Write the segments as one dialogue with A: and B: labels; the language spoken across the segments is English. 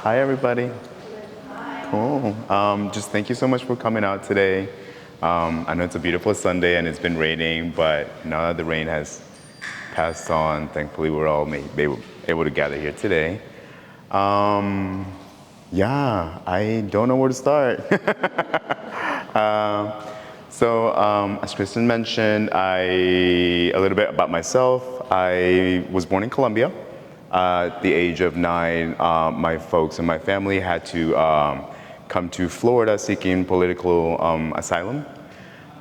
A: Hi, everybody. Cool. Just thank you so much for coming out today. I know it's a beautiful Sunday and it's been raining, but now that the rain has passed on, thankfully we're all able to gather here today. Yeah, I don't know where to start. As Kristen mentioned, a little bit about myself. I was born in Colombia. At the age of 9, my folks and my family had to come to Florida seeking political asylum.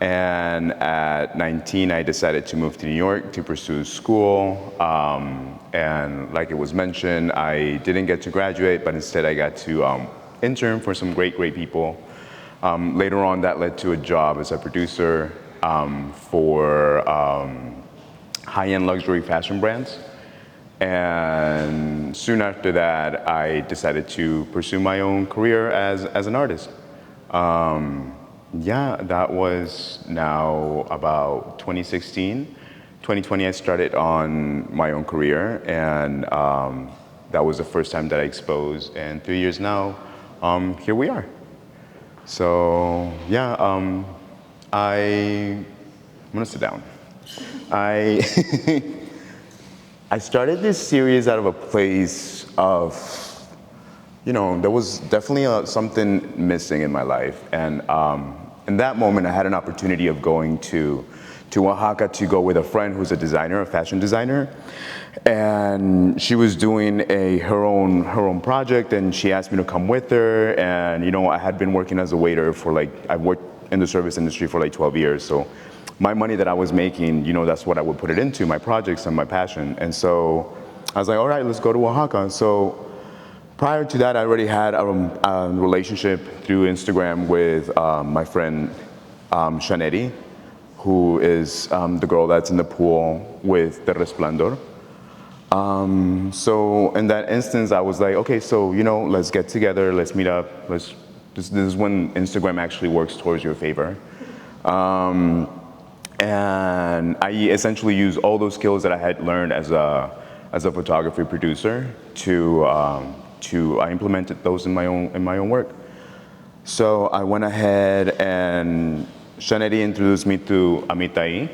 A: And at 19, I decided to move to New York to pursue school. And like it was mentioned, I didn't get to graduate, but instead I got to intern for some great people. Later on, that led to a job as a producer for high-end luxury fashion brands. And soon after that, I decided to pursue my own career as an artist. Yeah, that was now about 2016. 2020, I started on my own career, and that was the first time that I exposed. And 3 years now, here we are. So yeah, I'm gonna sit down. I started this series out of a place of, there was definitely something missing in my life. And in that moment, I had an opportunity of going to Oaxaca to go with a friend who's a designer, a fashion designer. And she was doing her own project, and she asked me to come with her. And I had been working as a waiter I worked in the service industry for 12 years. So my money that I was making, that's what I would put it into, my projects and my passion. And so I was like, all right, let's go to Oaxaca. So prior to that, I already had a relationship through Instagram with my friend Shanetti, who is the girl that's in the pool with the Resplendor. So in that instance, I was like, okay, so, let's get together, let's meet up. This is when Instagram actually works towards your favor. And I essentially used all those skills that I had learned as a photography producer I implemented those in my own work. So I went ahead and Shanetti introduced me to Amitai,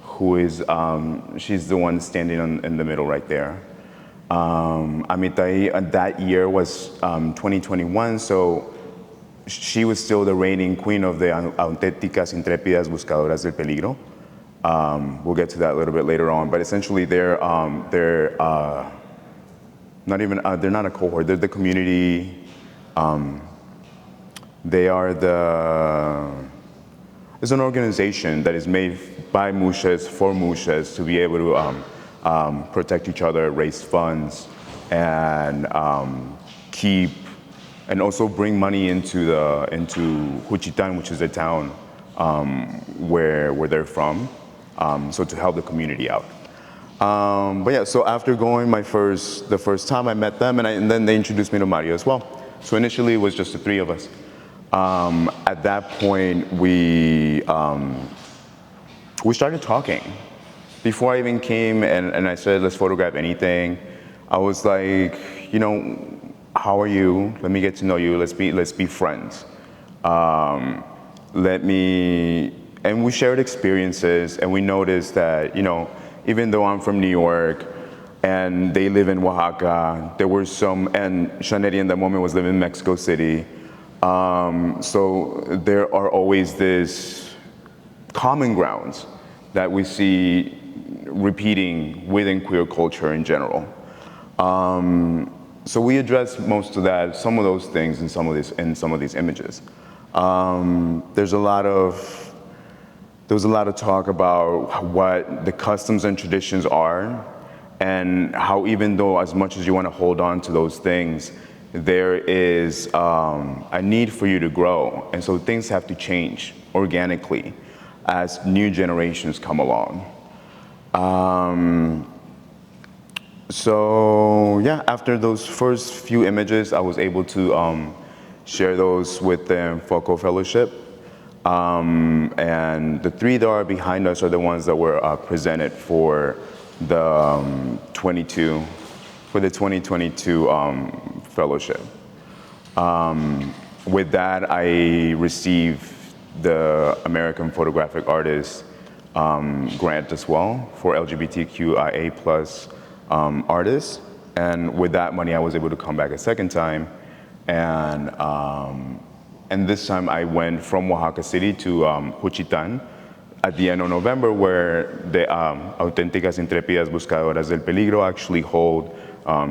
A: who is she's the one standing in the middle right there. Amitai that year was 2021, so she was still the reigning queen of the auténticas, intrépidas buscadoras del peligro. We'll get to that a little bit later on, but essentially they're not a cohort. They're the community. It's an organization that is made by Muxes for Muxes to be able to protect each other, raise funds, and keep. And also bring money into Juchitan, which is the town where they're from, so to help the community out. But yeah, so after going the first time I met them, and then they introduced me to Mario as well. So initially it was just the three of us. At that point, we started talking. Before I even came and I said, let's photograph anything, I was like, how are you? Let me get to know you. Let's be friends. And we shared experiences, and we noticed that, even though I'm from New York and they live in Oaxaca, there were and Shanetti in that moment was living in Mexico City. So there are always these common grounds that we see repeating within queer culture in general. So we address most of that, some of those things in some of these images. There was a lot of talk about what the customs and traditions are, and how even though as much as you want to hold on to those things, there is a need for you to grow, and so things have to change organically as new generations come along. So yeah, after those first few images, I was able to share those with the Foco Fellowship. And the three that are behind us are the ones that were presented for the 2022 fellowship. With that, I received the American Photographic Artist grant as well for LGBTQIA plus artists. And with that money, I was able to come back a second time. And this time I went from Oaxaca City to Juchitan at the end of November, where the Auténticas Intrépidas Buscadoras del Peligro actually hold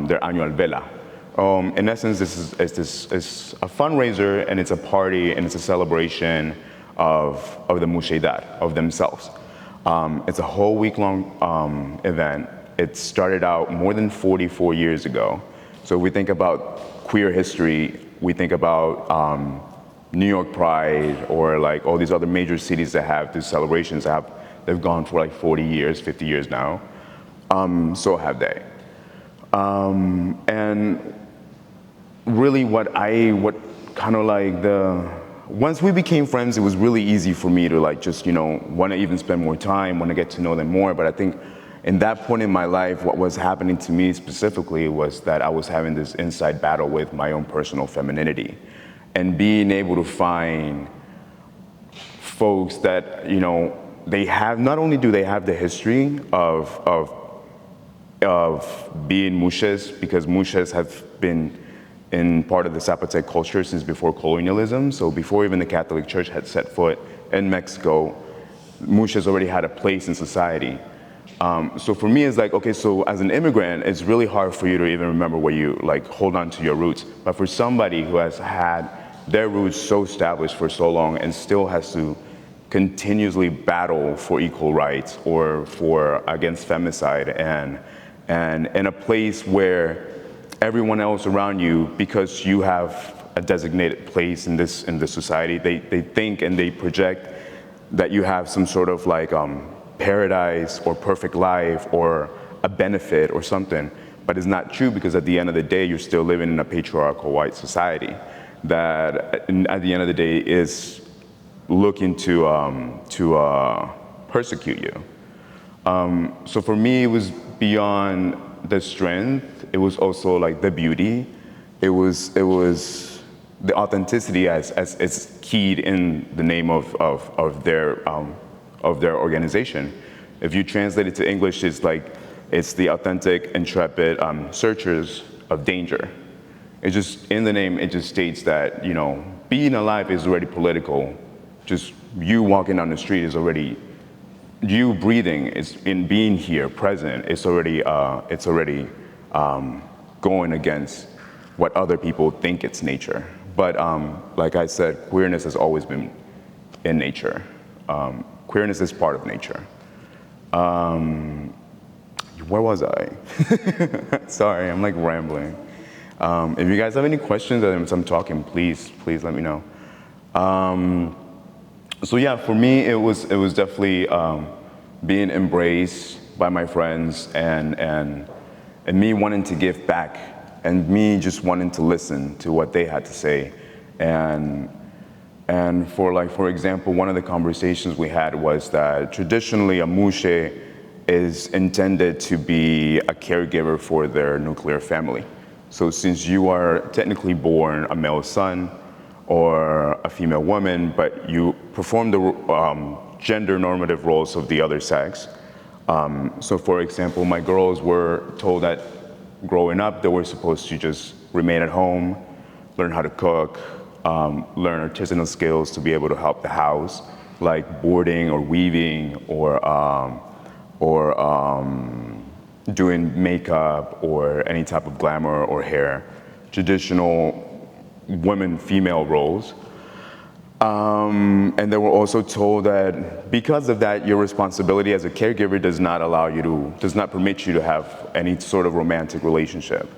A: their annual vela. In essence, this is a fundraiser, and it's a party, and it's a celebration of the Muxeidad, of themselves. It's a whole week-long event. It started out more than 44 years ago. So if we think about queer history, we think about New York Pride, or like all these other major cities that have these celebrations. They've gone for like 40 years, 50 years now. So have they. And really once we became friends, it was really easy for me to like just, want to even spend more time, want to get to know them more. But I think in that point in my life, what was happening to me specifically was that I was having this inside battle with my own personal femininity, and being able to find folks that, they have, not only do they have the history of being Muxes, because Muxes have been in part of the Zapotec culture since before colonialism. So before even the Catholic Church had set foot in Mexico, Muxes already had a place in society. So for me, it's like, okay, so as an immigrant, it's really hard for you to even remember where you like hold on to your roots. But for somebody who has had their roots so established for so long and still has to continuously battle for equal rights or for against femicide, and in a place where everyone else around you, because you have a designated place in this society, they think and they project that you have some sort of like paradise or perfect life or a benefit or something. But it's not true, because at the end of the day, you're still living in a patriarchal white society that at the end of the day is looking to persecute you. So for me, it was beyond the strength. It was also like the beauty. It was the authenticity as it's keyed in the name of their organization. If you translate it to English, it's the authentic, intrepid searchers of danger. It just, in the name, it just states that, being alive is already political. Just you walking down the street is already, you breathing, is in being here, present, it's already going against what other people think it's nature. But like I said, queerness has always been in nature. Queerness is part of nature. Where was I? Sorry, I'm like rambling. If you guys have any questions as I'm talking, please let me know. So yeah, for me, it was definitely being embraced by my friends and me wanting to give back, and me just wanting to listen to what they had to say. And for example, one of the conversations we had was that traditionally a Muxe is intended to be a caregiver for their nuclear family. So since you are technically born a male son or a female woman, but you perform the gender normative roles of the other sex. So for example, my girls were told that growing up, they were supposed to just remain at home, learn how to cook, learn artisanal skills to be able to help the house, like boarding or weaving or doing makeup or any type of glamour or hair, traditional women-female roles. And they were also told that because of that, your responsibility as a caregiver does not permit you to have any sort of romantic relationship.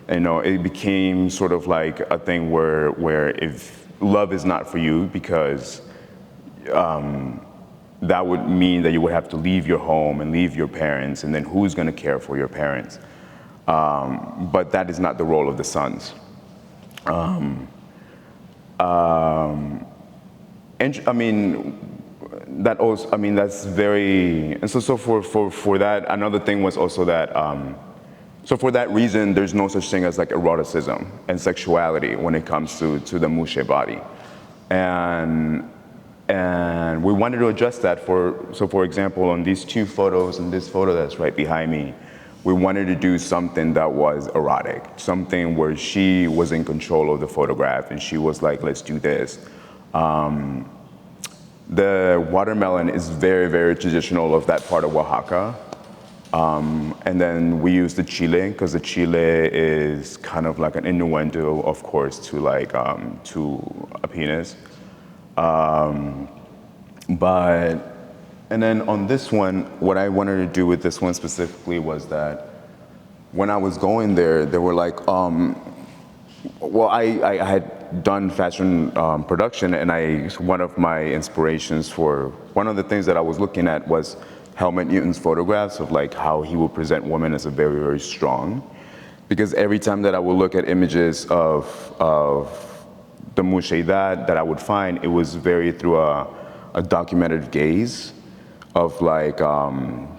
A: It became sort of like a thing where if love is not for you, because that would mean that you would have to leave your home and leave your parents, and then who's going to care for your parents? But that is not the role of the sons. And I mean, that's very, and so for that, another thing was also that So for that reason, there's no such thing as like eroticism and sexuality when it comes to the Muxe body. And we wanted to address that for example, on these two photos and this photo that's right behind me, we wanted to do something that was erotic, something where she was in control of the photograph and she was like, let's do this. The watermelon is very, very traditional of that part of Oaxaca. And then we use the chile, because the chile is kind of like an innuendo, of course, to like, to a penis. And then on this one, what I wanted to do with this one specifically was that when I was going there, they were like, well, I had done fashion production, and one of my inspirations for, one of the things that I was looking at was Helmut Newton's photographs of like how he would present women as a very, very strong. Because every time that I would look at images of the Muxeidad that I would find, it was very through a documented gaze of like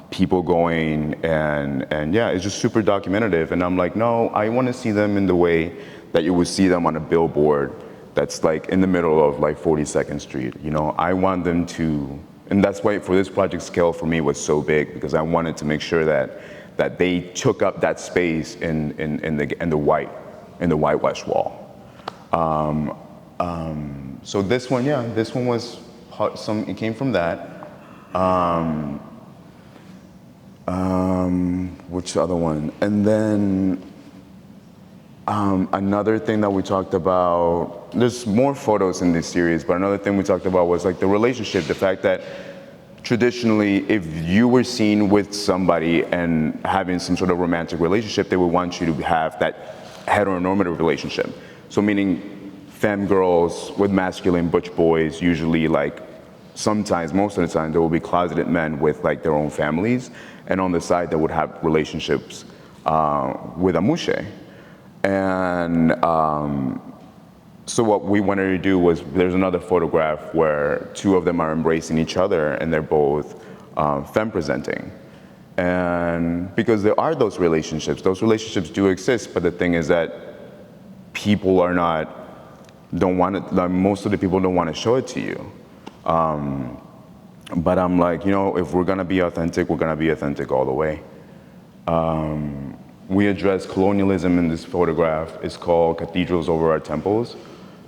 A: people going and yeah, it's just super documentative. And I'm like, no, I want to see them in the way that you would see them on a billboard that's like in the middle of like 42nd Street. You know, I want them to, and that's why for this project scale for me was so big, because I wanted to make sure that they took up that space in the whitewash wall. So this one, yeah, this one was it came from that. Which other one? And then another thing that we talked about, there's more photos in this series, but another thing we talked about was like the relationship, the fact that traditionally, if you were seen with somebody and having some sort of romantic relationship, they would want you to have that heteronormative relationship. So meaning femme girls with masculine butch boys, usually like sometimes, most of the time, there will be closeted men with like their own families, and on the side they would have relationships with a Muxe. And so what we wanted to do was, there's another photograph where two of them are embracing each other and they're both femme presenting. And because there are those relationships do exist, but the thing is that people most of the people don't want to show it to you. But I'm like, you know, if we're gonna be authentic, we're gonna be authentic all the way. We address colonialism in this photograph. It's called Cathedrals Over Our Temples.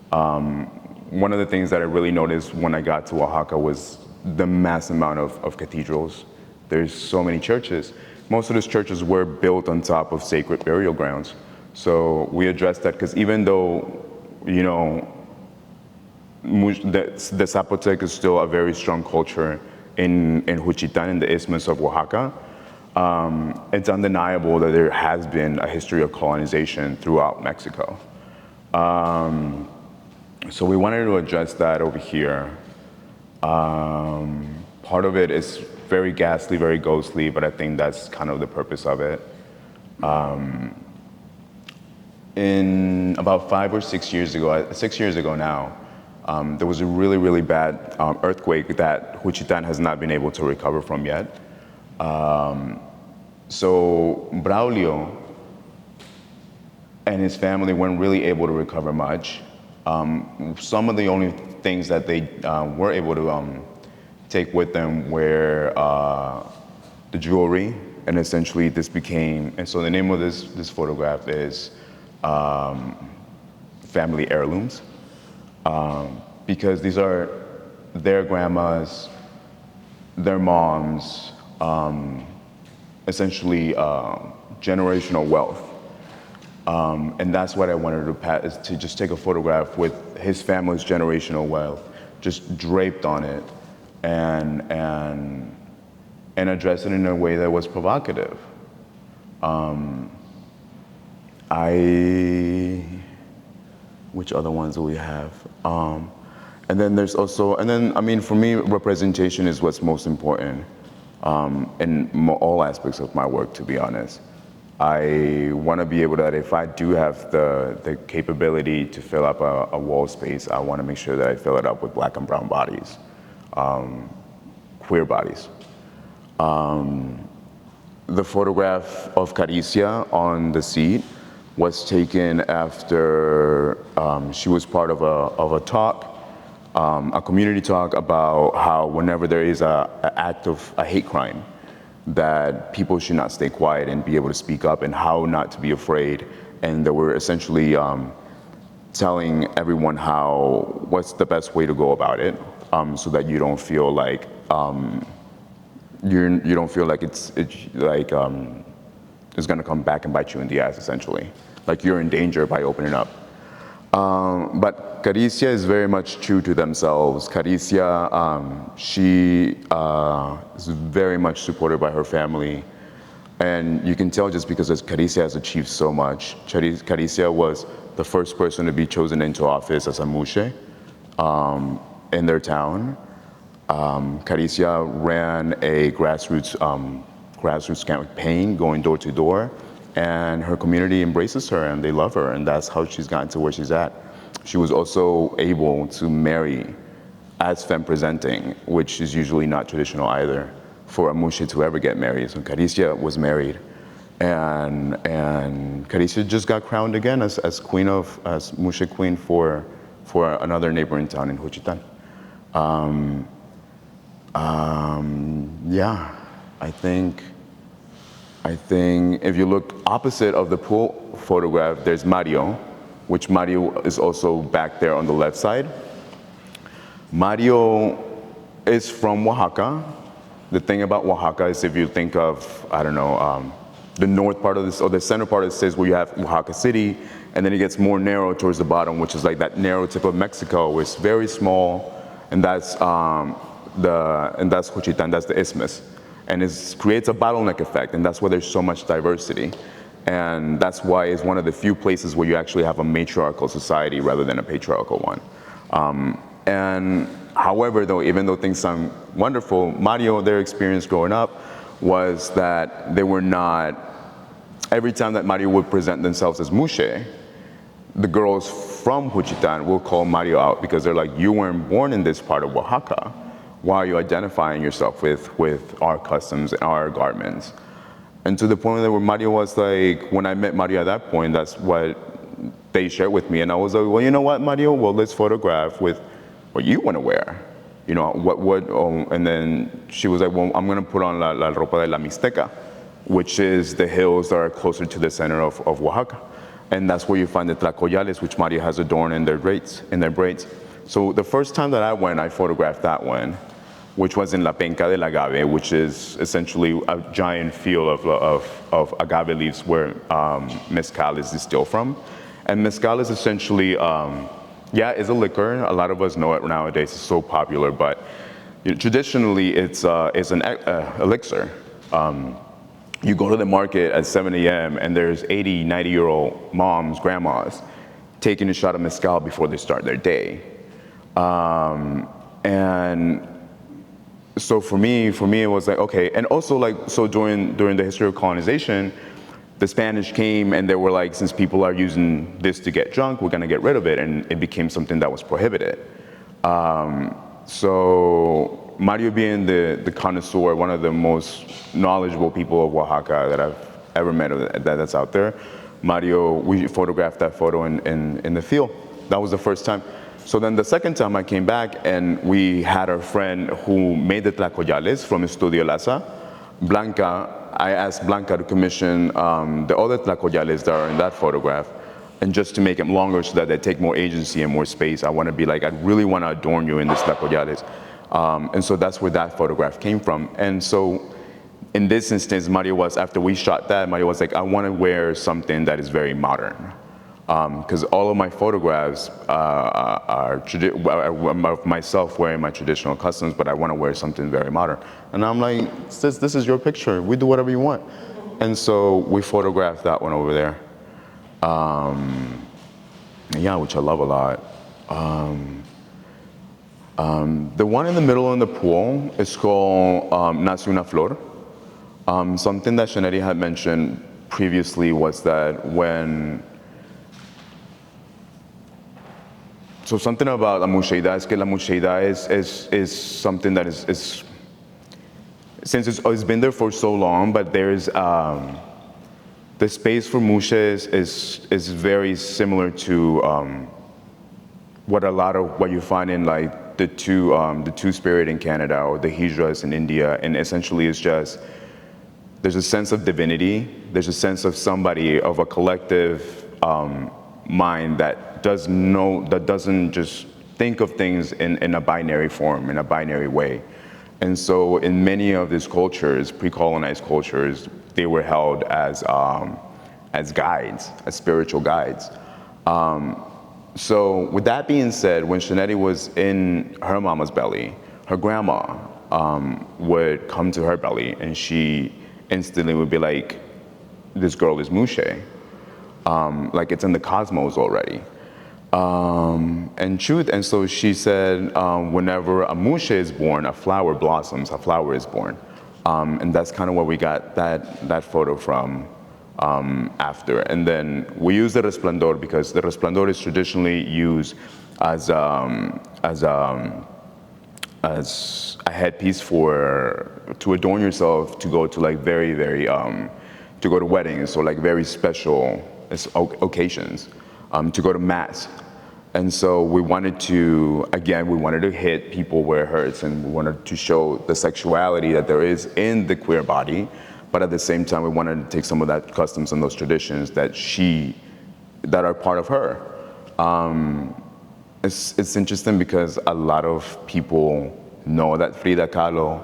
A: One of the things that I really noticed when I got to Oaxaca was the mass amount of cathedrals. There's so many churches. Most of those churches were built on top of sacred burial grounds. So we addressed that, because even though, you know, the Zapotec is still a very strong culture in Juchitan, in the isthmus of Oaxaca, it's undeniable that there has been a history of colonization throughout Mexico. So we wanted to address that over here. Part of it is very ghastly, very ghostly, but I think that's kind of the purpose of it. In about 5 or 6 years ago, 6 years ago now, there was a really, really bad earthquake that Juchitan has not been able to recover from yet. So Braulio and his family weren't really able to recover much. Some of the only things that they were able to take with them were the jewelry, and essentially this became, and so the name of this photograph is Family Heirlooms, because these are their grandmas, their moms, essentially generational wealth. And that's what I wanted to just take a photograph with his family's generational wealth, just draped on it, and address it in a way that was provocative. Which other ones do we have? And then there's also, I mean, for me, representation is what's most important in all aspects of my work, to be honest. I want to be able to, if I do have the capability to fill up a wall space, I want to make sure that I fill it up with Black and brown bodies, queer bodies. the photograph of Caricia on the seat was taken after she was part of a talk, a community talk about how whenever there is an act of a hate crime, that people should not stay quiet and be able to speak up and how not to be afraid. And they were essentially telling everyone what's the best way to go about it, so that you don't feel like you don't feel like it's gonna come back and bite you in the ass, essentially. Like you're in danger by opening up. But Caricia is very much true to themselves. Caricia, she is very much supported by her family. And you can tell just because Caricia has achieved so much. Caricia was the first person to be chosen into office as a Muxe in their town. Caricia ran a grassroots campaign going door to door, and her community embraces her and they love her, and that's how she's gotten to where she's at. She was also able to marry as femme presenting, which is usually not traditional either for a Muxe to ever get married. So Caricia was married, and Caricia just got crowned again as Muxe queen for another neighboring town in Juchitan. Yeah, I think if you look opposite of the pool photograph, there's Mario, which Mario is also back there on the left side. Mario is from Oaxaca. The thing about Oaxaca is if you think of, I don't know, the north part of this, or the center part of the state where you have Oaxaca City, and then it gets more narrow towards the bottom, which is like that narrow tip of Mexico, where it's very small, and that's Juchitan, that's the isthmus. And it creates a bottleneck effect, and that's why there's so much diversity. And that's why it's one of the few places where you actually have a matriarchal society rather than a patriarchal one. And however, though, even though things sound wonderful, Mario, their experience growing up was that they were not, every time that Mario would present themselves as Muxe, the girls from Juchitan will call Mario out because they're like, you weren't born in this part of Oaxaca. Why are you identifying yourself with our customs and our garments? And to the point where Mario was like, when I met Mario at that point, that's what they shared with me. And I was like, well, you know what, Mario? Well, let's photograph with what you want to wear. You know, and then she was like, well, I'm going to put on la ropa de la Mixteca, which is the hills that are closer to the center of Oaxaca. And that's where you find the tlacoyales, which Mario has adorned in their braids. So the first time that I went, I photographed that one, which was in La Penca del Agave, which is essentially a giant field of agave leaves where mezcal is distilled from. And mezcal is essentially, it's a liquor. A lot of us know it nowadays. It's so popular, but traditionally it's an elixir. You go to the market at 7 a.m. and there's 80, 90-year-old moms, grandmas, taking a shot of mezcal before they start their day. And so for me, it was like, okay. And also during the history of colonization, the Spanish came and they were like, since people are using this to get drunk, we're gonna get rid of it. And it became something that was prohibited. So Mario being the connoisseur, one of the most knowledgeable people of Oaxaca that I've ever met that's out there, Mario, we photographed that photo in the field. That was the first time. So then the second time I came back and we had our friend who made the tlacoyales from Estudio Laza, Blanca. I asked Blanca to commission the other tlacoyales that are in that photograph, and just to make them longer so that they take more agency and more space. I want to be like, I really want to adorn you in this tlacoyales. And so that's where that photograph came from. And so in this instance, Mario was, after we shot that, Mario was like, I want to wear something that is very modern. Because all of my photographs are of myself wearing my traditional customs, but I want to wear something very modern. And I'm like, this is your picture. We do whatever you want. And so we photographed that one over there. Which I love a lot. The one in the middle in the pool is called Nace una Flor. Something that Shanetti had mentioned previously was that so something about la Muxeidad is que la Muxeidad is something that is since it's been there for so long, but there's the space for Muxes is very similar to what you find in like the two-spirit in Canada or the Hijras in India, and essentially it's just there's a sense of divinity, there's a sense of somebody, of a collective mind that doesn't just think of things in a binary form, in a binary way. And so in many of these cultures, pre-colonized cultures, they were held as guides, as spiritual guides. So with that being said, when Shanetti was in her mama's belly, her grandma would come to her belly and she instantly would be like, this girl is Muxe. Like it's in the cosmos already. And so she said, whenever a Muxe is born, a flower blossoms, a flower is born. And that's kind of where we got that photo from after. And then we use the resplendor because the resplendor is traditionally used as a headpiece to adorn yourself to go to like very, very, to go to weddings or like very special occasions, to go to mass. And so we wanted to hit people where it hurts, and we wanted to show the sexuality that there is in the queer body, but at the same time we wanted to take some of that customs and those traditions that are part of her. It's interesting because a lot of people know that Frida Kahlo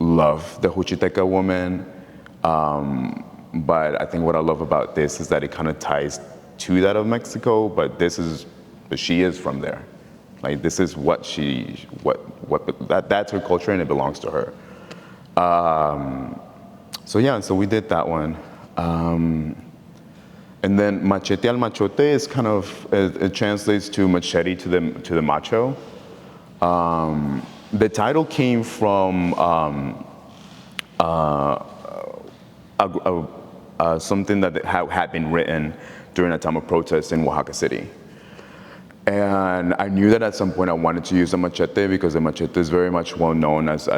A: loved the Juchiteca woman, but I think what I love about this is that it kind of ties to that of Mexico, but she is from there. Like this is that's her culture and it belongs to her. So we did that one. And then machete al machote is kind of, it translates to machete to the macho. The title came from something that had been written during a time of protest in Oaxaca City. And I knew that at some point I wanted to use a machete because the machete is very much well known as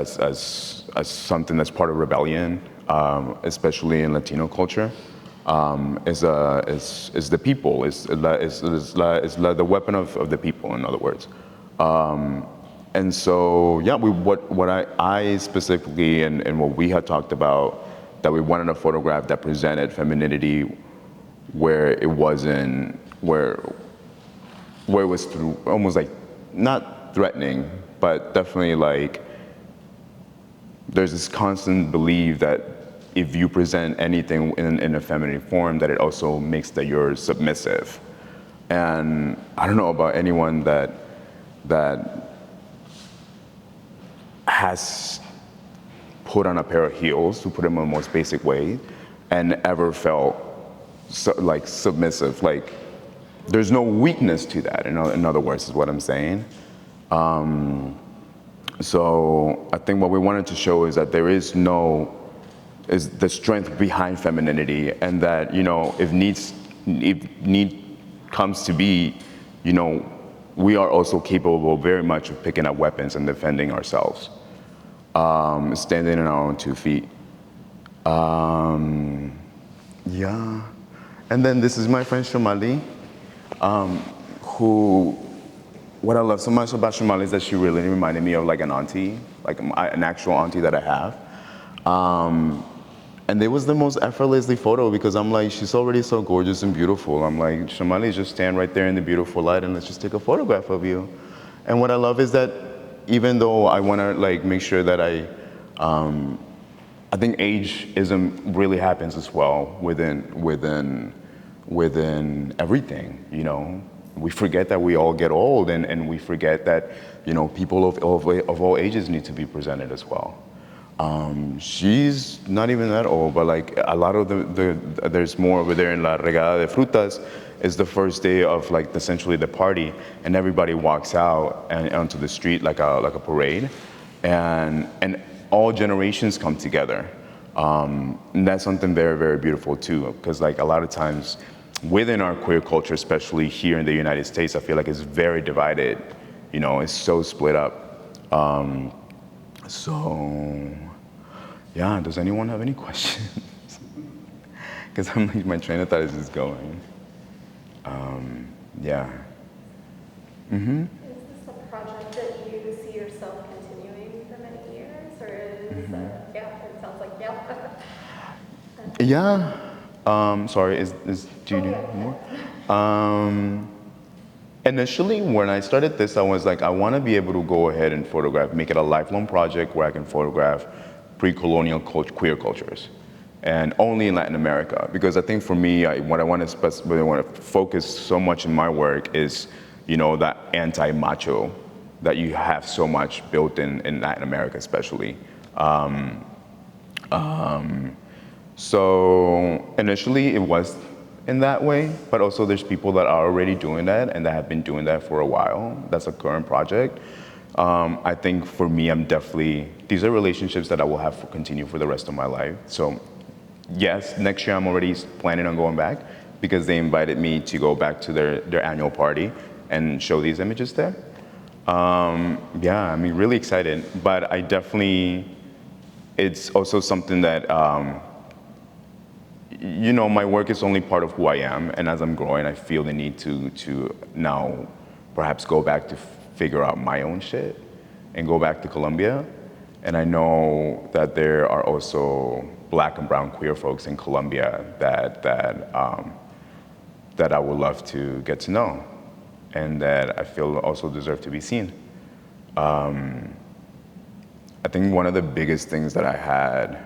A: something that's part of rebellion, especially in Latino culture. Is the people, is the weapon of the people, in other words. And so, yeah, what I specifically and what we had talked about, that we wanted a photograph that presented femininity where it wasn't, where it was through, almost like, not threatening, but definitely like, there's this constant belief that if you present anything in a feminine form, that it also makes that you're submissive. And I don't know about anyone that has put on a pair of heels, to put it in the most basic way, and ever felt like submissive. Like, there's no weakness to that, in other words, is what I'm saying. So I think what we wanted to show is that there is the strength behind femininity, and that, if need comes to be, we are also capable very much of picking up weapons and defending ourselves, standing on our own 2 feet. Yeah. And then this is my friend Shomali, who, what I love so much about Shomali is that she really reminded me of like an auntie, like an actual auntie that I have. And it was the most effortlessly photo because I'm like, she's already so gorgeous and beautiful. I'm like, Shomali, just stand right there in the beautiful light and let's just take a photograph of you. And what I love is that even though I want to like make sure that I think ageism really happens as well within everything, We forget that we all get old, and we forget that, people of all ages need to be presented as well. She's not even that old, but like a lot of there's more over there in La Regada de Frutas is the first day of like essentially the party, and everybody walks out and onto the street like a parade, and all generations come together. And that's something very, very beautiful too, because like a lot of times within our queer culture, especially here in the United States, I feel like it's very divided, it's so split up. So Yeah, does anyone have any questions? Because I'm like, my train of thought is just going. Yeah. Mm-hmm.
B: Is this a project that you see yourself continuing for many years, or is yeah? It sounds like yeah.
A: Yeah. Sorry. Do you need more? Initially, when I started this, I was like, I want to be able to go ahead and photograph, make it a lifelong project where I can photograph pre-colonial queer cultures, and only in Latin America. Because I think for me, what I want to focus so much in my work is, that anti-macho that you have so much built in Latin America, especially. So initially, it was in that way, but also there's people that are already doing that and that have been doing that for a while. That's a current project. I think for me, these are relationships that I will have to continue for the rest of my life. So yes, next year I'm already planning on going back because they invited me to go back to their annual party and show these images there. Yeah, I mean, really excited, but it's also something that, my work is only part of who I am, and as I'm growing, I feel the need to now perhaps go back to figure out my own shit and go back to Colombia. And I know that there are also Black and brown queer folks in Colombia that I would love to get to know, and that I feel also deserve to be seen. I think one of the biggest things that I had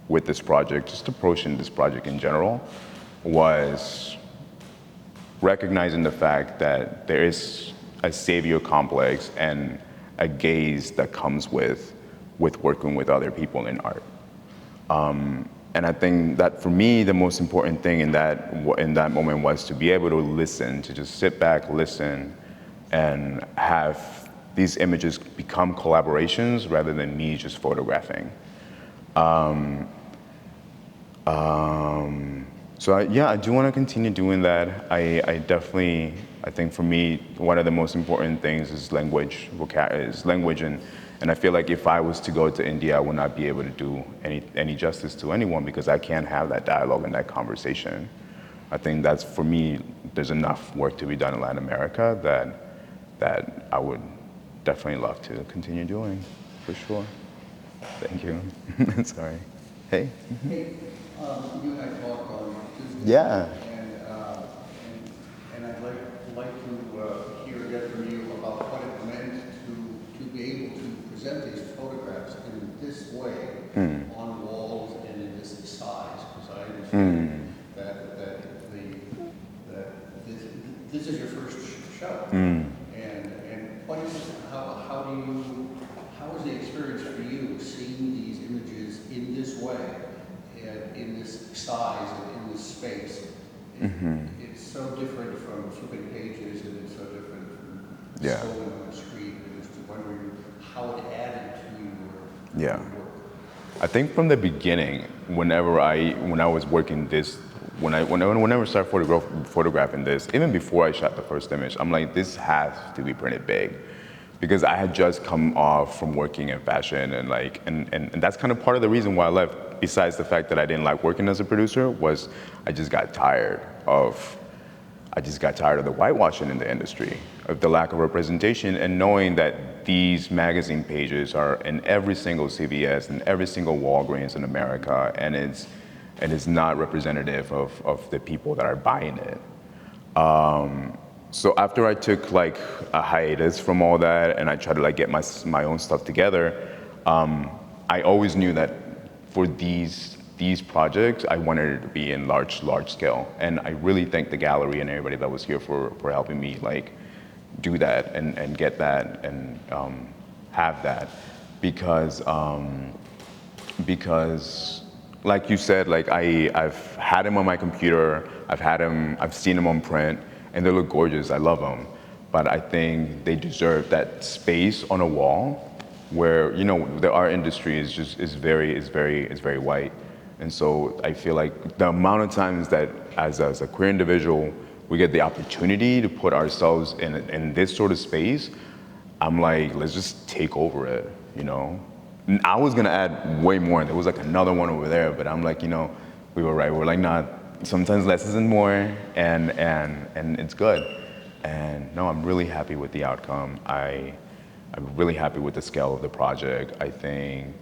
A: with this project, just approaching this project in general, was recognizing the fact that there is a savior complex and a gaze that comes with working with other people in art. And I think that for me, the most important thing in that moment was to be able to listen, to just sit back, listen, and have these images become collaborations rather than me just photographing. So I do want to continue doing that. I think for me, one of the most important things is language, and I feel like if I was to go to India, I would not be able to do any justice to anyone because I can't have that dialogue and that conversation. I think that's, for me, there's enough work to be done in Latin America that I would definitely love to continue doing, for sure. Thank you. Sorry. Hey.
C: Hey, you and I talked on Tuesday.
A: Yeah.
C: And I'd like to hear again from you about what it meant to be able to present these photographs in this way on walls and in this size, because I understand that this is your first show. And what is how is the experience for you seeing these images in this way, and in this size and in this space? It's so different from flipping pages, and it's so different from scrolling on the screen. And just wondering how it added to your work.
A: I think from the beginning, whenever I was working this, whenever I started photographing this, even before I shot the first image, I'm like, this has to be printed big. Because I had just come off from working in fashion, and that's kind of part of the reason why I left, besides the fact that I didn't like working as a producer, was I just got tired of the whitewashing in the industry, of the lack of representation, and knowing that these magazine pages are in every single CVS and every single Walgreens in America, and it's not representative of the people that are buying it. So after I took like a hiatus from all that, and I tried to like get my own stuff together, I always knew that for these projects, I wanted it to be in large scale. And I really thank the gallery and everybody that was here for helping me like do that and get that and have that, because like you said, like I've had him on my computer, I've seen him on print, and they look gorgeous. I love them, but I think they deserve that space on a wall, where the art industry is very white, and so I feel like the amount of times that as a queer individual we get the opportunity to put ourselves in this sort of space, I'm like, let's just take over it, I was gonna add way more. There was like another one over there, but I'm like, we were right. We're like, nah, sometimes less isn't more, and it's good. And no, I'm really happy with the outcome. I'm really happy with the scale of the project. I think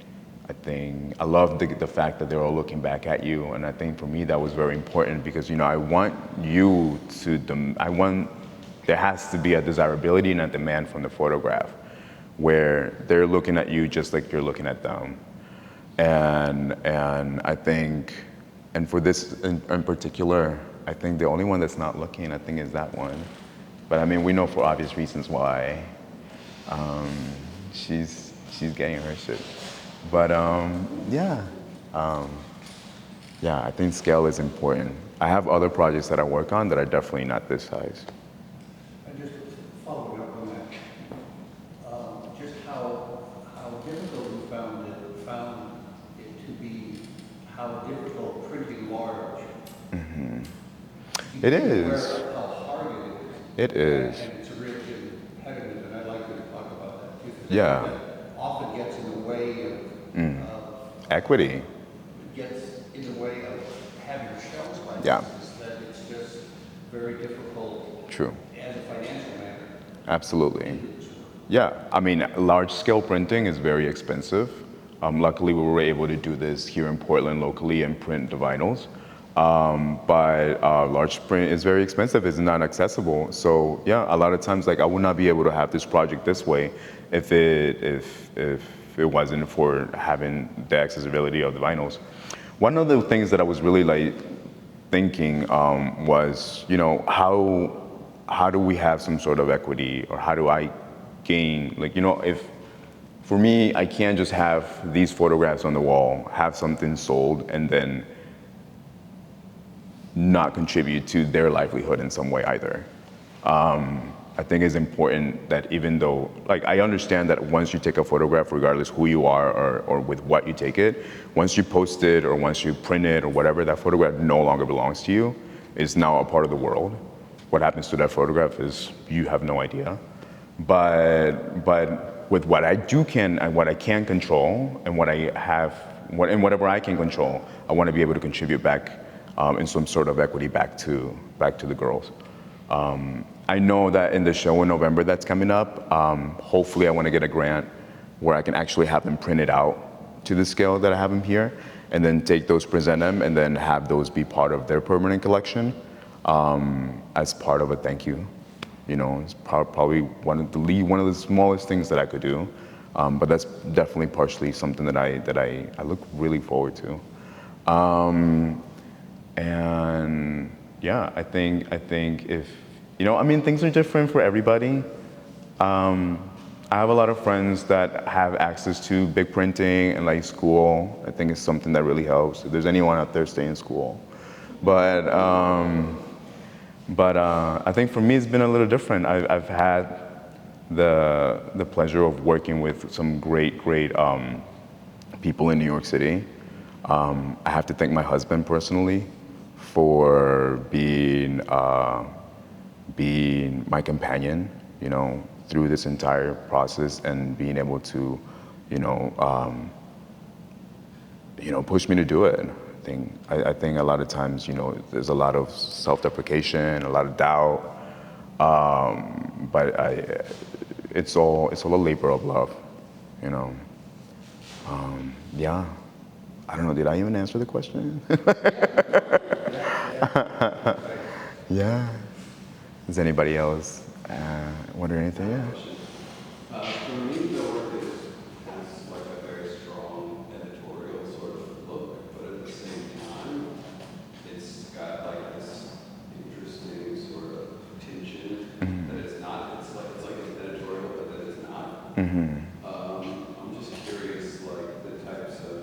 A: I love the fact that they're all looking back at you, and I think for me that was very important because I want there has to be a desirability and a demand from the photograph, where they're looking at you just like you're looking at them, and I think, and for this in particular, I think the only one that's not looking, I think, is that one, but I mean we know for obvious reasons why. She's getting her shit. But yeah, I think scale is important. I have other projects that I work on that are definitely not this size.
C: And just following up on that, just how difficult you found it to be, how difficult printing large.
A: Mm-hmm.
C: You
A: It
C: can be
A: is.
C: aware of how hard it is.
A: It is.
C: And it's a real impediment, and I'd like you to talk about that too. 'Cause
A: Yeah.
C: that often gets in the way of
A: Equity.
C: gets in the way of having shells like
A: Yeah.
C: this, that it's just very difficult
A: True.
C: as a financial matter.
A: Absolutely. Yeah, I mean, large-scale printing is very expensive. Luckily, we were able to do this here in Portland locally and print the vinyls. But large print is very expensive. It's not accessible. So yeah, a lot of times, like I would not be able to have this project this way if it wasn't for having the accessibility of the vinyls. One of the things that I was really like thinking was, how do we have some sort of equity, or how do I gain, if for me, I can't just have these photographs on the wall, have something sold, and then not contribute to their livelihood in some way either. I think it's important that even though, I understand that once you take a photograph, regardless who you are or with what you take it, once you post it or once you print it or whatever, that photograph no longer belongs to you. It's now a part of the world. What happens to that photograph is you have no idea. But with what I can control and whatever I can control, I want to be able to contribute back in some sort of equity back to the girls. I know that in the show in November that's coming up, hopefully I want to get a grant where I can actually have them printed out to the scale that I have them here, and then take those, present them, and then have those be part of their permanent collection as part of a thank you. It's probably one of the smallest things that I could do, but that's definitely partially something that I look really forward to. And yeah, I think if, things are different for everybody. I have a lot of friends that have access to big printing and school. I think it's something that really helps. If there's anyone out there, stay in school. But I think for me, it's been a little different. I've had the pleasure of working with some great people in New York City. I have to thank my husband personally for being my companion, through this entire process, and being able to, push me to do it. I think a lot of times, there's a lot of self-deprecation, a lot of doubt, but it's all a labor of love, Yeah. I don't know, did I even answer the question? Yeah. Does anybody else wonder anything? Yeah.
D: For me, the work has a very strong editorial sort of look, but at the same time, it's got this interesting sort of tension that it's not. It's like an editorial, but that it's not.
A: Mm-hmm.
D: I'm just curious, the types of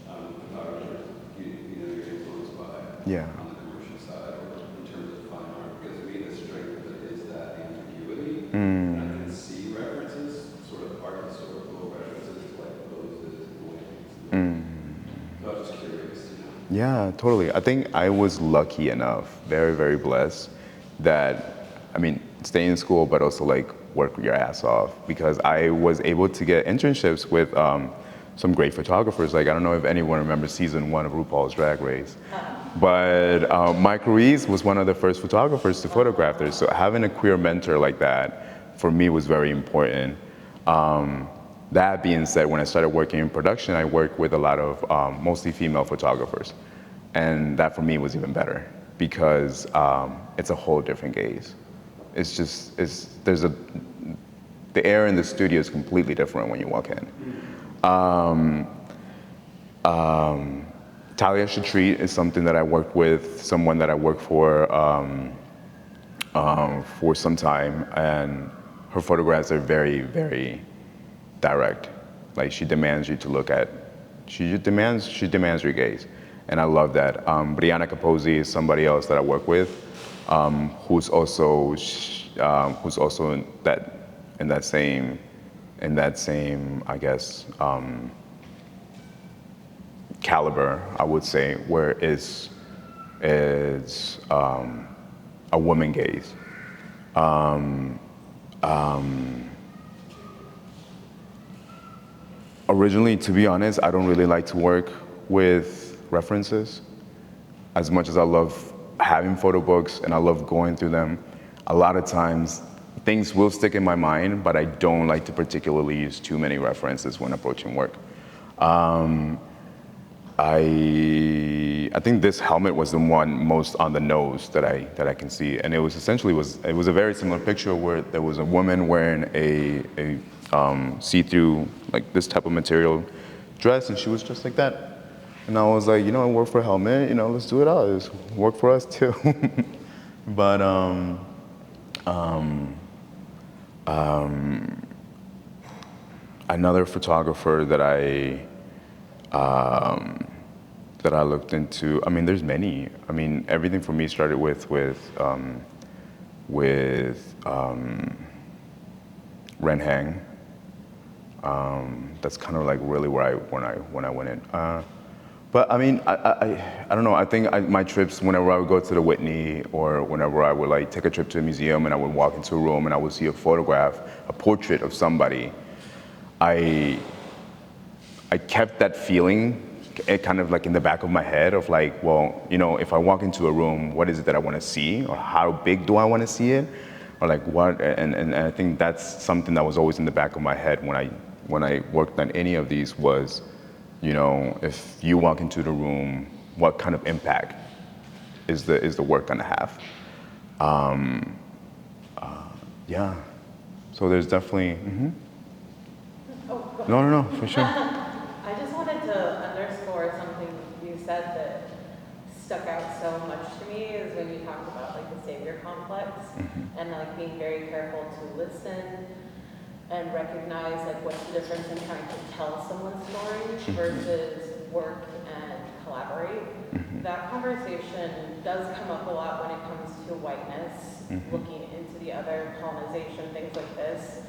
D: photographers you're influenced by.
A: Yeah.
D: On the commercial side, or in terms of fine art, because to me the strength of it is that ambiguity. And I can see references, sort of art historical references, like poses and ways. So I was just curious,
A: Yeah, totally. I think I was lucky enough, very, very blessed, that, stay in school, but also work your ass off, because I was able to get internships with some great photographers. Like, I don't know if anyone remembers season 1 of RuPaul's Drag Race, but Mike Ruiz was one of the first photographers to photograph there. So having a queer mentor like that, for me, was very important. That being said, when I started working in production, I worked with a lot of mostly female photographers. And that for me was even better because it's a whole different gaze. It's just, the air in the studio is completely different when you walk in. Talia Shatreat is something that I worked with, someone that I worked for some time, and her photographs are very, very direct. Like, she demands you to look at, she demands your gaze. And I love that. Brianna Capozzi is somebody else that I work with, who's also in that same, I guess, caliber, I would say, where it's a woman gaze. Originally, to be honest, I don't really like to work with references. As much as I love having photo books and I love going through them, a lot of times things will stick in my mind, but I don't like to particularly use too many references when approaching work. I think this helmet was the one most on the nose that I can see, and it was essentially it was a very similar picture where there was a woman wearing a see-through, like this type of material dress, and she was just like that. And I was like, I work for Helmet, let's do it out. It's work for us too. But another photographer that I looked into, I mean, there's many. I mean, everything for me started with Ren Hang. That's kind of like really where when I went in. But I mean, I don't know. I think my trips, whenever I would go to the Whitney, or whenever I would like take a trip to a museum and I would walk into a room and I would see a photograph, a portrait of somebody, I kept that feeling kind of like in the back of my head of like, well, if I walk into a room, what is it that I want to see, or how big do I want to see it, or like what? And I think that's something that was always in the back of my head when I worked on any of these was, if you walk into the room, what kind of impact is the work gonna have? Yeah. So there's definitely. Mm-hmm.
B: Oh,
A: No, for sure.
B: I just wanted to underscore something you said that stuck out so much to me is when you talked about like the savior complex and like being very careful to listen and recognize like what's the difference in trying to tell someone's story versus work and collaborate. That conversation does come up a lot when it comes to whiteness, looking into the other colonization, things like this.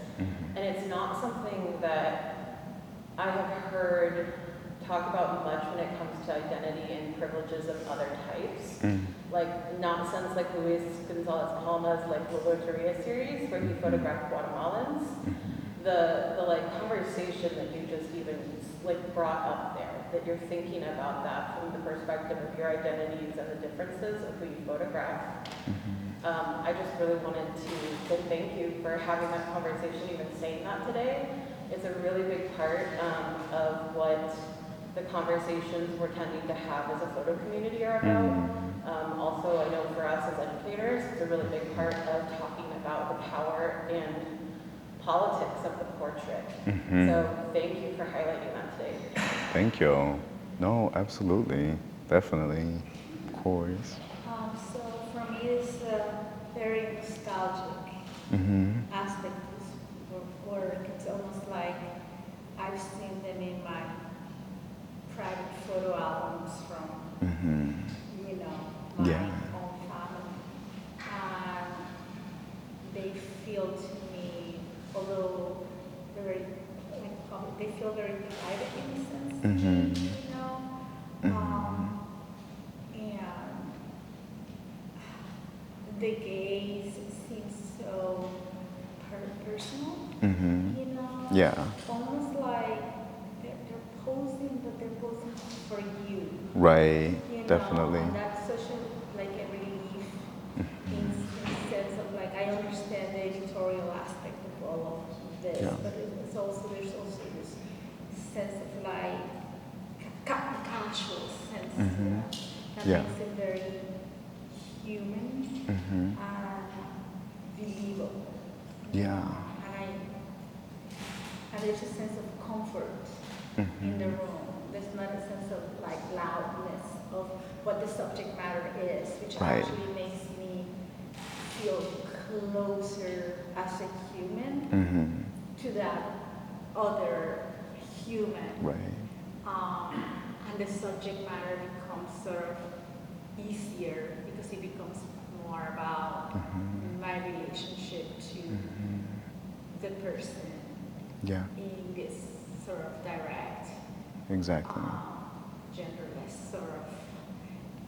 B: And it's not something that I have heard talk about much when it comes to identity and privileges of other types. Like nonsense like Luis Gonzalez Palma's like La Loteria series where he photographed Guatemalans. The like conversation that you just even like brought up there, that you're thinking about that from the perspective of your identities and the differences of who you photograph. I just really wanted to say thank you for having that conversation, even saying that today. It's a really big part of what the conversations we're tending to have as a photo community are about. Also, I know for us as educators, it's a really big part of talking about the power and politics of the portrait. So thank you for highlighting that today.
A: Thank you. No, absolutely, definitely, of course.
E: So for me, it's a very nostalgic aspect of this work. It's almost like I've seen them in my private photo albums from, my own family. And they feel to me a little very, they feel very private in a sense, and the gaze seems so personal,
A: Yeah.
E: almost like they're
A: Right,
E: You know,
A: definitely.
E: and that's such like a relief in sense of like I understand the editorial aspect of all of this,
A: Yeah.
E: but it's also there's also this sense of like casual sense to that that
A: Yeah.
E: makes it very human and believable.
A: Yeah.
E: And there's a sense of comfort in the room. There's not a sense of like loudness of what the subject matter is, which
A: Right.
E: actually makes me feel closer as a human to that other human.
A: Right.
E: And the subject matter becomes sort of easier because it becomes more about my relationship to the person
A: Yeah,
E: in this sort of direct,
A: exactly.
E: genderless sort of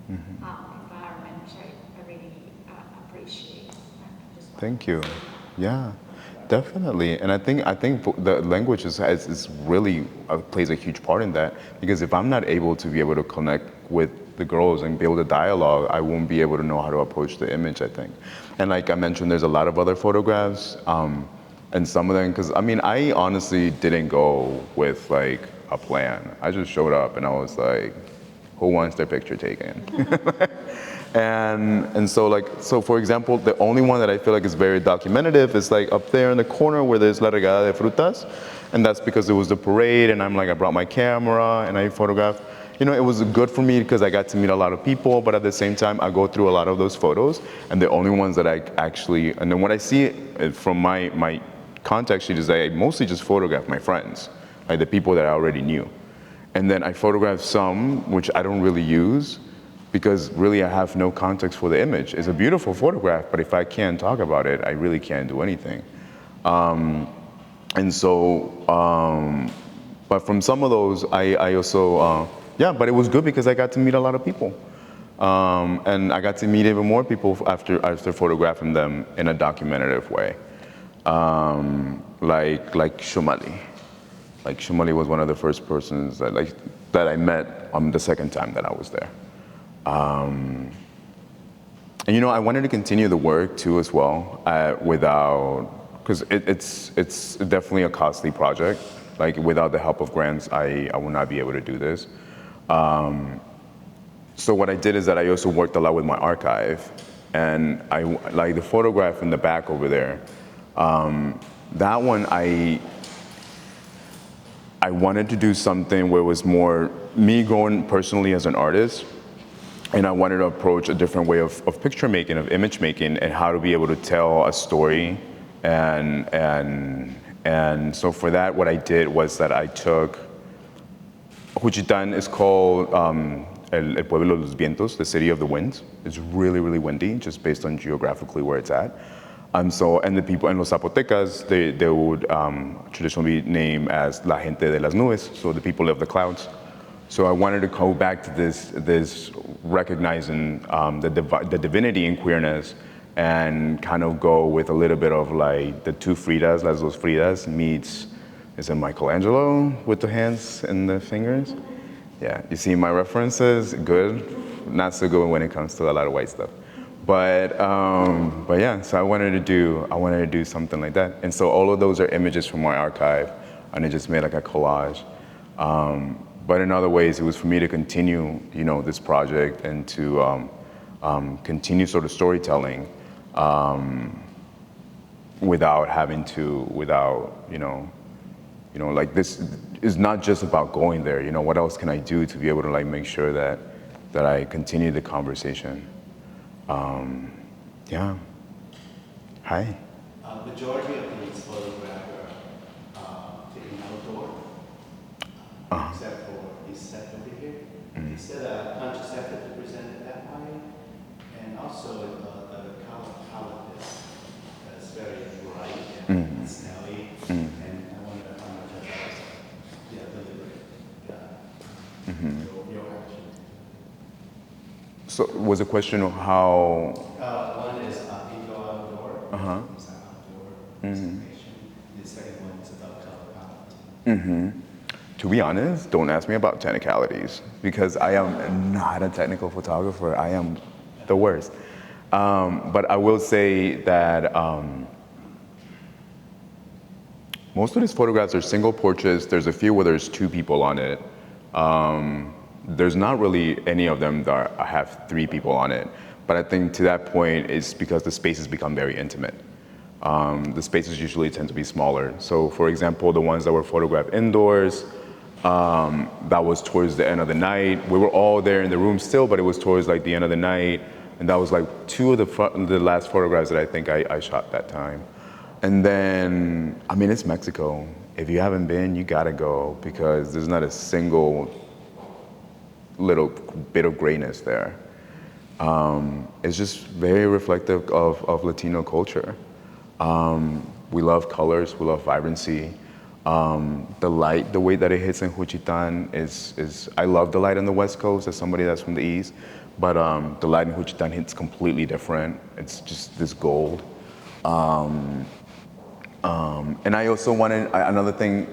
E: environment, which I really appreciate. I just wanted
A: Thank
E: to
A: you.
E: say that.
A: Yeah, definitely. And I think the language is really plays a huge part in that, because if I'm not able to be able to connect with the girls and be able to dialogue, I won't be able to know how to approach the image, I think. And like I mentioned, there's a lot of other photographs, and some of them, because I mean, I honestly didn't go with like a plan. I just showed up and I was like, who wants their picture taken? And so for example, the only one that I feel like is very documentative is like up there in the corner where there's La Regada de Frutas, and that's because it was the parade, and I brought my camera and I photographed. You know, it was good for me because I got to meet a lot of people, but at the same time, I go through a lot of those photos, and the only ones that I actually, and then when I see it from my contact sheet is I mostly just photograph my friends, like the people that I already knew. And then I photograph some, which I don't really use, because really I have no context for the image. It's a beautiful photograph, but if I can't talk about it, I really can't do anything. And so, but from some of those, I also, yeah, but it was good because I got to meet a lot of people. And I got to meet even more people after photographing them in a documentative way. Like Shumali. Like Shumali was one of the first persons that I met on the second time that I was there. And you know, I wanted to continue the work too as well, because it's definitely a costly project. Like without the help of grants, I will not be able to do this. So what I did is that I also worked a lot with my archive, and I like the photograph in the back over there. That one I wanted to do something where it was more me going personally as an artist. And I wanted to approach a different way of picture making, of image making, and how to be able to tell a story. And so for that, what I did was that I took, Juchitan is called El Pueblo de los Vientos, the city of the winds. It's really, really windy, just based on geographically where it's at. And the people in los Zapotecas, they would traditionally be named as La Gente de las Nubes, so the people of the clouds. So I wanted to go back to this recognizing the divinity in queerness, and kind of go with a little bit of like the two Fridas, Las Dos Fridas meets, is it Michelangelo with the hands and the fingers? Yeah, you see my references, good, not so good when it comes to a lot of white stuff. But yeah, so I wanted to do something like that. And so all of those are images from my archive, and I just made like a collage. But in other ways, it was for me to continue, you know, this project and to continue sort of storytelling without you know, like this is not just about going there. You know, what else can I do to be able to like make sure that I continue the conversation? Yeah. Hi.
F: Majority of these photographs are taken outdoor, except for this set over here. Is that a conscious effort to present it that way? And also the color palette is very bright and snowy, and I wonder how much of that is deliberate. Your action.
A: So was the question of how?
F: One is indoor outdoor. It's an outdoor presentation. The second one is about color palette.
A: to be honest, don't ask me about technicalities because I am not a technical photographer. I am the worst. But I will say that most of these photographs are single portraits. There's a few where there's two people on it. There's not really any of them that have three people on it. But I think to that point is because the spaces become very intimate. The spaces usually tend to be smaller. So for example, the ones that were photographed indoors, that was towards the end of the night. We were all there in the room still, but it was towards like the end of the night. And that was like two of the last photographs that I think I shot that time. And then, I mean, it's Mexico. If you haven't been, you gotta go because there's not a single little bit of grayness there. It's just very reflective of Latino culture. We love colors, we love vibrancy. The light, the way that it hits in Juchitan is I love the light on the West Coast as somebody that's from the East, but the light in Juchitan hits completely different. It's just this gold. And I also wanted, another thing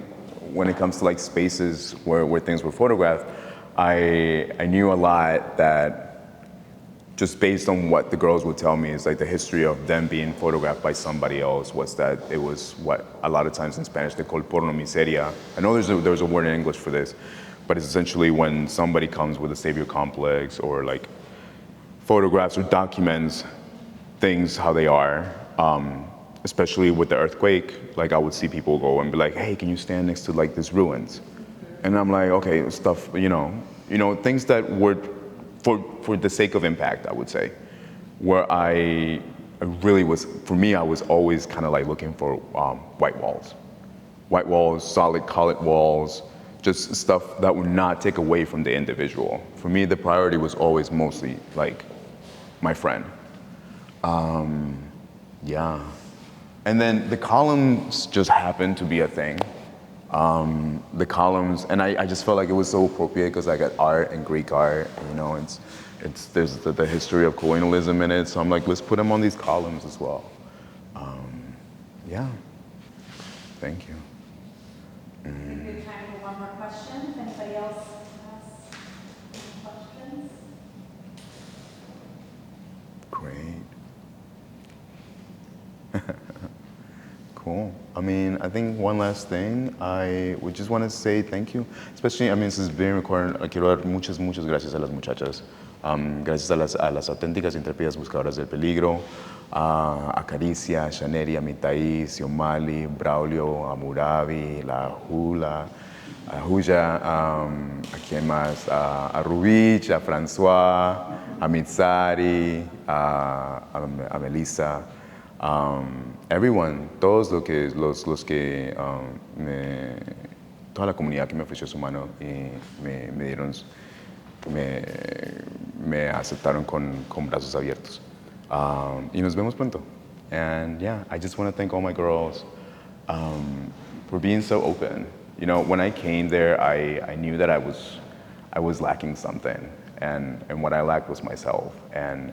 A: when it comes to like spaces where things were photographed, I knew a lot that just based on what the girls would tell me is like the history of them being photographed by somebody else was that it was what a lot of times in Spanish they call porno miseria. I know there's a word in English for this, but it's essentially when somebody comes with a savior complex or like photographs or documents things how they are. Especially with the earthquake, like I would see people go and be like, hey, can you stand next to like these ruins? And I'm like, okay, stuff, you know, things that were for the sake of impact, I would say. Where I really was, for me, I was always kind of like looking for white walls, solid colored walls, just stuff that would not take away from the individual. For me, the priority was always mostly like my friend. Yeah. And then the columns just happened to be a thing. The columns, and I just felt like it was so appropriate because I got art and Greek art, there's the history of colonialism in it, so I'm like, let's put them on these columns as well. Yeah, thank you.
G: I think we have time for one more question. If anybody else has any questions?
A: Great. Cool. I mean, I think one last thing, I would just want to say thank you. Especially, I mean, this is being recorded. Quiero dar muchas gracias a las muchachas. Gracias a las auténticas intrépidas buscadoras del peligro, a Caricia, a Shaneri, a Mitaís, Yomali, Braulio, a Murabi, la Jula, a Huya, a quién más, a Rubich, a François, a Mitsari, a Melissa. Everyone, todos los que toda la comunidad que me ofreció su mano y me aceptaron con brazos abiertos. Y nos vemos pronto. And yeah, I just want to thank all my girls for being so open. You know, when I came there, I knew that I was lacking something, and what I lacked was myself. And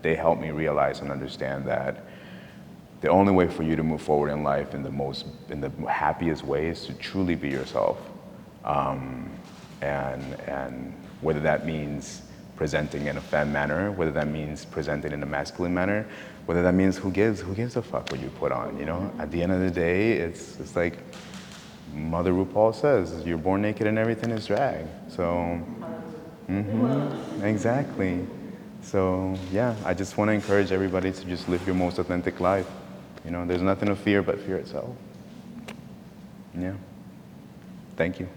A: they helped me realize and understand that the only way for you to move forward in life in the happiest way is to truly be yourself. And whether that means presenting in a femme manner, whether that means presenting in a masculine manner, whether that means who gives a fuck what you put on, you know? At the end of the day, it's like Mother RuPaul says, you're born naked and everything is drag. So, exactly. So yeah, I just want to encourage everybody to just live your most authentic life. You know, there's nothing to fear but fear itself. Yeah. Thank you.